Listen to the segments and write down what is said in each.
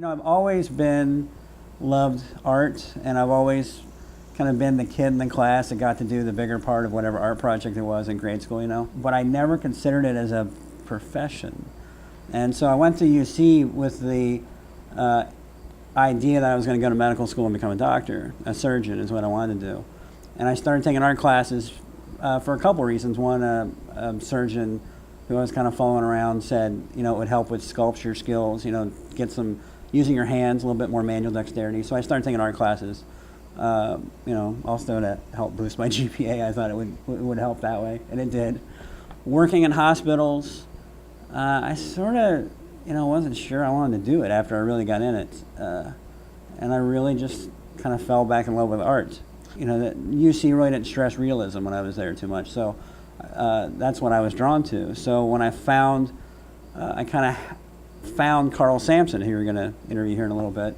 I've always loved art, and I've always kind of been the kid in the class that got to do the bigger part of whatever art project it was in grade school. But I never considered it as a profession. And so I went to UC with the idea that I was going to go to medical school and become a doctor. A surgeon is what I wanted to do. And I started taking art classes for a couple reasons. One, a surgeon who I was kind of following around said, it would help with sculpture skills, get some using your hands, a little bit more manual dexterity. So I started taking art classes, also to help boost my GPA. I thought it would help that way, and it did. Working in hospitals, I sort of, wasn't sure I wanted to do it after I really got in it. And I really just kind of fell back in love with art. That UC really didn't stress realism when I was there too much, so that's what I was drawn to. So when I found Carl Sampson, who we're going to interview here in a little bit,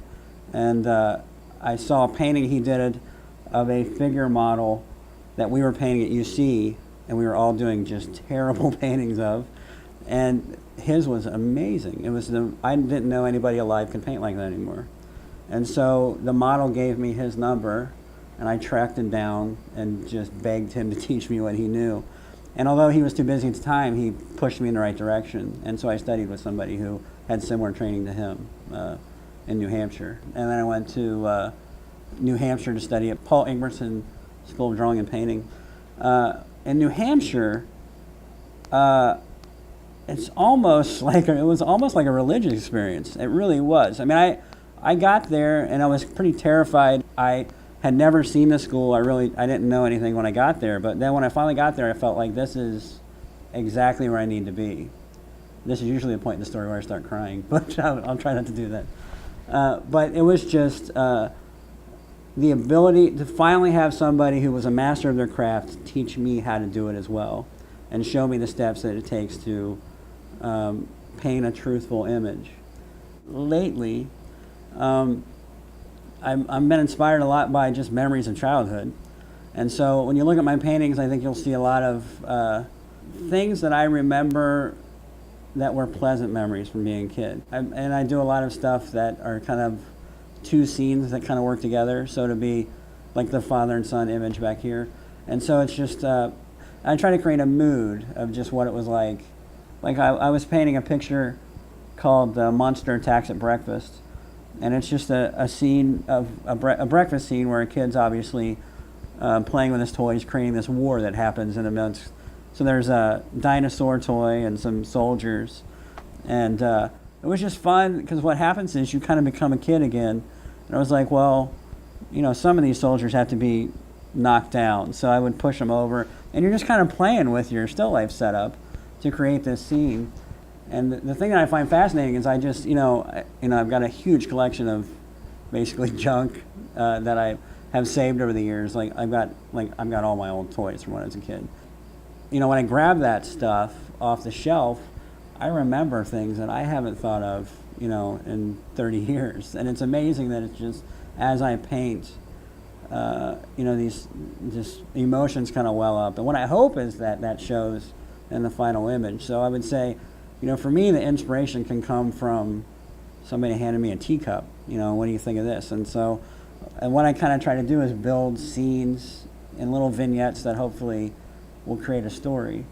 and I saw a painting he did of a figure model that we were painting at UC, and we were all doing just terrible paintings of, and his was amazing. I didn't know anybody alive could paint like that anymore. And so the model gave me his number, and I tracked him down and just begged him to teach me what he knew. And although he was too busy at the time, he pushed me in the right direction. And so I studied with somebody who had similar training to him in New Hampshire. And then I went to New Hampshire to study at Paul Ingbertson School of Drawing and Painting. In New Hampshire, it was almost like a religious experience. It really was. I mean, I got there and I was pretty terrified. I had never seen the school. I didn't know anything when I got there. But then when I finally got there, I felt like this is exactly where I need to be. This is usually a point in the story where I start crying, but I'll try not to do that. But it was just the ability to finally have somebody who was a master of their craft teach me how to do it as well, and show me the steps that it takes to paint a truthful image. Lately, I've been inspired a lot by just memories of childhood. And so when you look at my paintings, I think you'll see a lot of things that I remember that were pleasant memories from being a kid. And I do a lot of stuff that are kind of two scenes that kind of work together, so to be like the father and son image back here. And so it's just, I try to create a mood of just what it was like. Like I was painting a picture called Monster Attacks at Breakfast. And it's just a scene of a breakfast scene where a kid's obviously playing with his toys, creating this war that happens in the midst. So there's a dinosaur toy and some soldiers. And it was just fun because what happens is you kind of become a kid again. And I was like, well, some of these soldiers have to be knocked down. So I would push them over. And you're just kind of playing with your still life setup to create this scene. And the thing that I find fascinating is I just, I've got a huge collection of basically junk that I have saved over the years. I've got all my old toys from when I was a kid. When I grab that stuff off the shelf, I remember things that I haven't thought of, in 30 years. And it's amazing that it's just, as I paint, these just emotions kind of well up. And what I hope is that shows in the final image. So I would say, for me, the inspiration can come from somebody handing me a teacup. What do you think of this? And what I kind of try to do is build scenes in little vignettes that hopefully will create a story.